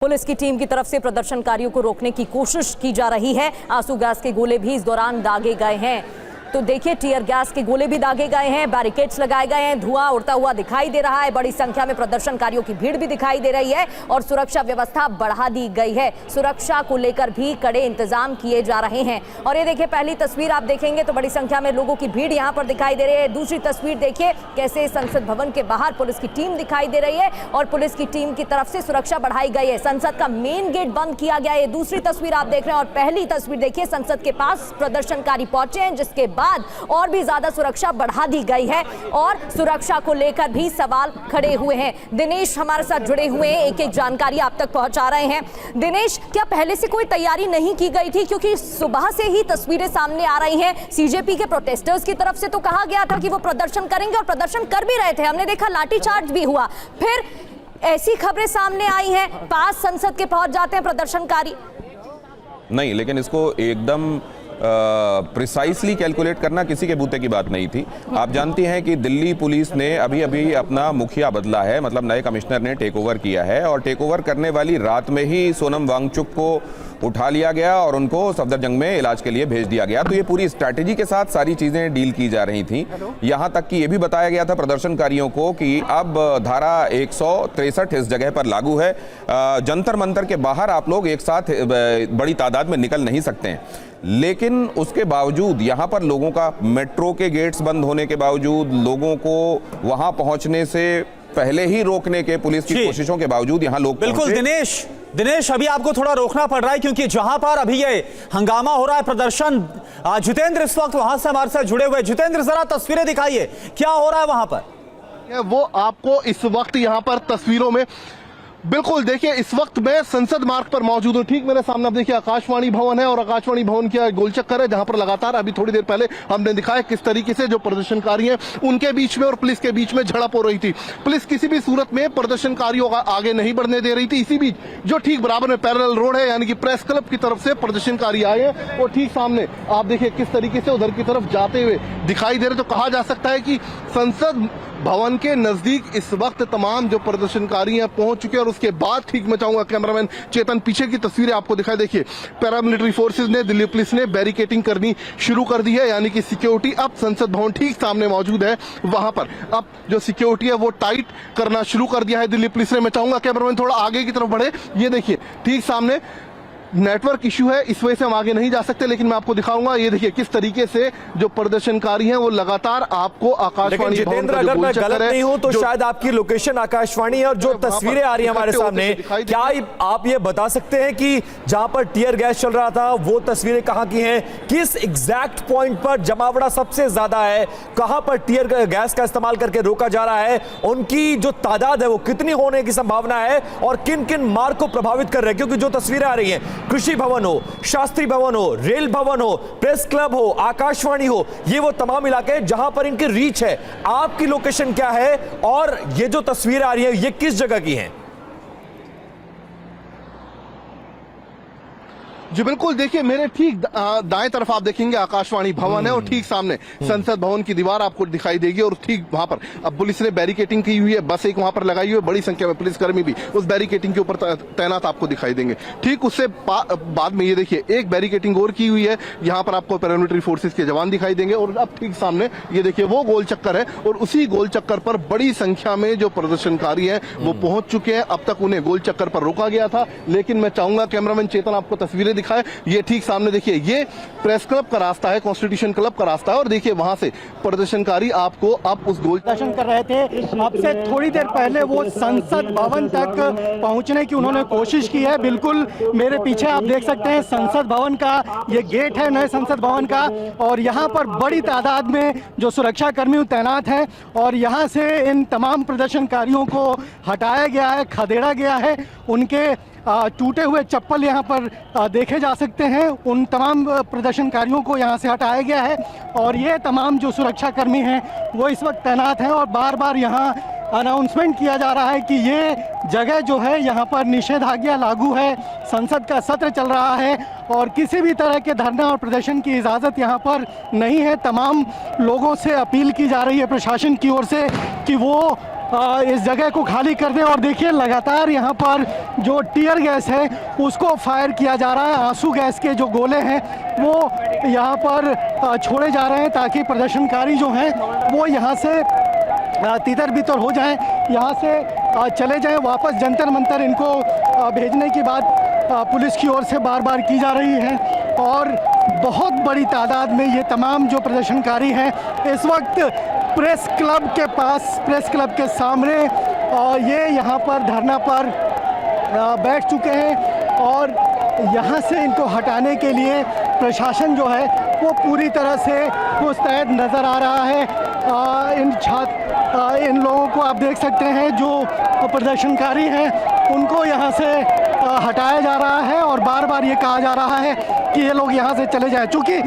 Police की team की तरफ से प्रदर्शनकारियों को रोकने की कोशिश की जा रही है। आंसू गैस के गोले भी इस दौरान दागे गए हैं। तो देखिए, टीयर गैस के गोले भी दागे गए हैं, बैरिकेड्स लगाए गए हैं, धुआं उड़ता हुआ दिखाई दे रहा है। बड़ी संख्या में प्रदर्शनकारियों की भीड़ भी दिखाई दे रही है और सुरक्षा व्यवस्था बढ़ा दी गई है। सुरक्षा को लेकर भी कड़े इंतजाम किए जा रहे हैं। और ये देखिए, पहली तस्वीर आप देखेंगे तो बड़ी संख्या में लोगों की भीड़ यहाँ पर दिखाई दे रही है। दूसरी तस्वीर देखिए, कैसे संसद भवन के बाहर पुलिस की टीम दिखाई दे रही है और पुलिस की टीम की तरफ से सुरक्षा बढ़ाई गई है। संसद का मेन गेट बंद किया गया है। दूसरी तस्वीर आप देख रहे हैं और पहली तस्वीर देखिए, संसद के पास प्रदर्शनकारी पहुंचे हैं, जिसके बाद और भी ज्यादा सुरक्षा बढ़ा दी गई है और सुरक्षा को लेकर भी सवाल खड़े हुए हैं। दिनेश हमारे साथ जुड़े हुए हैं, एक एक जानकारी आप तक पहुंचा रहे हैं। दिनेश, क्या पहले से कोई तैयारी नहीं की गई थी? क्योंकि सुबह से ही तस्वीरें सामने आ रही हैं। सीजेपी के प्रोटेस्टर्स की तरफ से तो कहा गया था कि वो प्रदर्शन करेंगे और प्रदर्शन कर भी रहे थे। हमने देखा लाठीचार्ज भी हुआ। फिर ऐसी खबरें सामने आई हैं, पास संसद के पहुंच जाते हैं प्रदर्शनकारी। नहीं, लेकिन इसको एकदम प्रिसाइसली कैलकुलेट करना किसी के बूते की बात नहीं थी। आप जानती हैं कि दिल्ली पुलिस ने अभी अभी अपना मुखिया बदला है, मतलब नए कमिश्नर ने टेक ओवर किया है और टेक ओवर करने वाली रात में ही सोनम वांगचुक को उठा लिया गया और उनको सफदरजंग में इलाज के लिए भेज दिया गया। तो ये पूरी स्ट्रैटेजी के साथ सारी चीजें डील की जा रही थी। यहाँ तक कि ये भी बताया गया था प्रदर्शनकारियों को कि अब धारा 163 इस जगह पर लागू है। जंतर मंतर के बाहर आप लोग एक साथ बड़ी तादाद में निकल नहीं सकते हैं। लेकिन उसके बावजूद यहाँ पर लोगों का, मेट्रो के गेट्स बंद होने के बावजूद, लोगों को वहां पहुंचने से पहले ही रोकने के पुलिस की कोशिशों के बावजूद यहाँ लोग बिल्कुल दिनेश अभी आपको थोड़ा रोकना पड़ रहा है क्योंकि जहां पर अभी ये हंगामा हो रहा है, प्रदर्शन, जितेंद्र इस वक्त वहां से हमारे साथ जुड़े हुए। जितेंद्र, जरा तस्वीरें दिखाइए, क्या हो रहा है वहां पर? वो आपको इस वक्त यहाँ पर तस्वीरों में बिल्कुल देखिए, इस वक्त मैं संसद मार्ग पर मौजूद हूँ। ठीक मेरे सामने आप देखिए आकाशवाणी भवन है और आकाशवाणी भवन का गोलचक्कर है, जहां पर लगातार अभी थोड़ी देर पहले हमने दिखाया किस तरीके से जो प्रदर्शनकारी हैं उनके बीच में और पुलिस के बीच में झड़प हो रही थी। पुलिस किसी भी सूरत में प्रदर्शनकारियों का आगे नहीं बढ़ने दे रही थी। इसी बीच जो ठीक बराबर में पैरेलल रोड है, यानी कि प्रेस क्लब की तरफ से प्रदर्शनकारी आए हैं और ठीक सामने आप देखिए किस तरीके से उधर की तरफ जाते हुए दिखाई दे रहे। तो कहा जा सकता है कि संसद भवन के नजदीक इस वक्त तमाम जो प्रदर्शनकारी हैं पहुंच चुके हैं। और उसके बाद ठीक मैं चाहूंगा कैमरामैन चेतन पीछे की तस्वीरें आपको दिखाई। देखिए, पैरामिलिट्री फोर्सेस ने, दिल्ली पुलिस ने बैरिकेटिंग करनी शुरू कर दी है, यानी कि सिक्योरिटी अब संसद भवन ठीक सामने मौजूद है, वहां पर अब जो सिक्योरिटी है वो टाइट करना शुरू कर दिया है दिल्ली पुलिस ने। मैं चाहूंगा कैमरामैन थोड़ा आगे की तरफ बढ़े। ये देखिए, ठीक सामने नेटवर्क इश्यू है, इस वजह से हम आगे नहीं जा सकते, लेकिन मैं आपको दिखाऊंगा। ये देखिए किस तरीके से जो प्रदर्शनकारी हैं वो लगातार आपको आकाशवाणी जितेंद्र, अगर मैं गलत नहीं हूं तो शायद आपकी लोकेशन आकाशवाणी है और जो तस्वीरें आ रही हैं हमारे सामने, क्या आप ये बता सकते हैं कि जहां पर टीयर गैस चल रहा था वो तस्वीरें कहां की हैं? किस एग्जैक्ट पॉइंट पर जमावड़ा सबसे ज्यादा है? कहां पर टीयर गैस का इस्तेमाल करके रोका जा रहा है? उनकी जो तादाद है वो कितनी होने की संभावना है और किन किन मार्ग को प्रभावित कर रहे हैं? क्योंकि जो तस्वीरें आ रही हैं, कृषि भवन हो, शास्त्री भवन हो, रेल भवन हो, प्रेस क्लब हो, आकाशवाणी हो, ये वो तमाम इलाके जहां पर इनकी रीच है। आपकी लोकेशन क्या है और ये जो तस्वीरें आ रही है ये किस जगह की हैं? जी बिल्कुल, देखिए मेरे ठीक दाएं तरफ आप देखेंगे आकाशवाणी भवन है और ठीक सामने संसद भवन की दीवार आपको दिखाई देगी और ठीक वहां पर अब पुलिस ने बैरिकेटिंग की हुई है, बस एक वहां पर लगाई हुई है, बड़ी संख्या में पुलिसकर्मी भी उस बैरिकेटिंग के ऊपर तैनात आपको दिखाई देंगे। ठीक उससे बाद में ये देखिए एक बैरिकेटिंग और की हुई है, यहाँ पर आपको पैरामिलिट्री फोर्सेज के जवान दिखाई देंगे और अब ठीक सामने ये देखिए वो गोल चक्कर है और उसी गोल चक्कर पर बड़ी संख्या में जो प्रदर्शनकारी हैं वो पहुंच चुके हैं। अब तक उन्हें गोल चक्कर पर रोका गया था, लेकिन मैं चाहूंगा कैमरामैन चेतन आपको तस्वीरें दिखाए। ये ठीक सामने देखिए, ये प्रेस क्लब का रास्ता है, कॉन्स्टिट्यूशन क्लब का रास्ता है और देखिए वहां से प्रदर्शनकारी आपको अब उस गोल प्रदर्शन कर रहे थे। अब से थोड़ी देर पहले वो संसद भवन तक पहुंचने की उन्होंने कोशिश की है। बिल्कुल मेरे पीछे आप देख सकते हैं संसद भवन का ये गेट है, नए संसद भवन का, और यहाँ पर बड़ी तादाद में जो सुरक्षा कर्मी तैनात हैं और यहाँ से इन तमाम प्रदर्शनकारियों को हटाया गया है, खदेड़ा गया है। उनके टूटे हुए चप्पल यहाँ पर देखे जा सकते हैं। उन तमाम प्रदर्शनकारियों को यहाँ से हटाया गया है और ये तमाम जो सुरक्षा कर्मी हैं वो इस वक्त तैनात हैं और बार बार यहाँ अनाउंसमेंट किया जा रहा है कि ये जगह जो है यहाँ पर निषेधाज्ञा लागू है, संसद का सत्र चल रहा है और किसी भी तरह के धरना और प्रदर्शन की इजाज़त यहाँ पर नहीं है। तमाम लोगों से अपील की जा रही है प्रशासन की ओर से कि वो इस जगह को खाली कर दें। और देखिए लगातार यहाँ पर जो टीयर गैस है उसको फायर किया जा रहा है, आंसू गैस के जो गोले हैं वो यहाँ पर छोड़े जा रहे हैं ताकि प्रदर्शनकारी जो हैं वो यहाँ से तितर बितर हो जाएं, यहाँ से चले जाएं वापस। जंतर मंतर इनको भेजने की बात पुलिस की ओर से बार बार की जा रही है और बहुत बड़ी तादाद में ये तमाम जो प्रदर्शनकारी हैं इस वक्त प्रेस क्लब के पास, प्रेस क्लब के सामने ये यहाँ पर धरना पर बैठ चुके हैं और यहाँ से इनको हटाने के लिए प्रशासन जो है वो पूरी तरह से मुस्तैद नज़र आ रहा है। इन लोगों को आप देख सकते हैं जो प्रदर्शनकारी हैं उनको यहाँ से हटाया जा रहा है और बार बार ये कहा जा रहा है कि ये लोग यहाँ से चले जाएं। चूँकि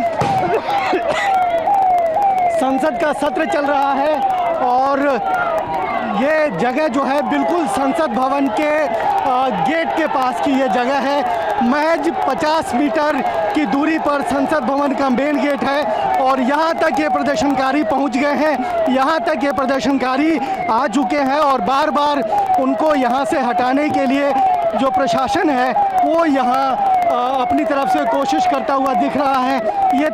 संसद का सत्र चल रहा है और ये जगह जो है बिल्कुल संसद भवन के गेट के पास की ये जगह है। महज 50 मीटर की दूरी पर संसद भवन का मेन गेट है और यहाँ तक ये प्रदर्शनकारी पहुँच गए हैं, यहाँ तक ये प्रदर्शनकारी आ चुके हैं और बार बार उनको यहाँ से हटाने के लिए जो प्रशासन है वो यहाँ अपनी तरफ से कोशिश करता हुआ दिख रहा है। ये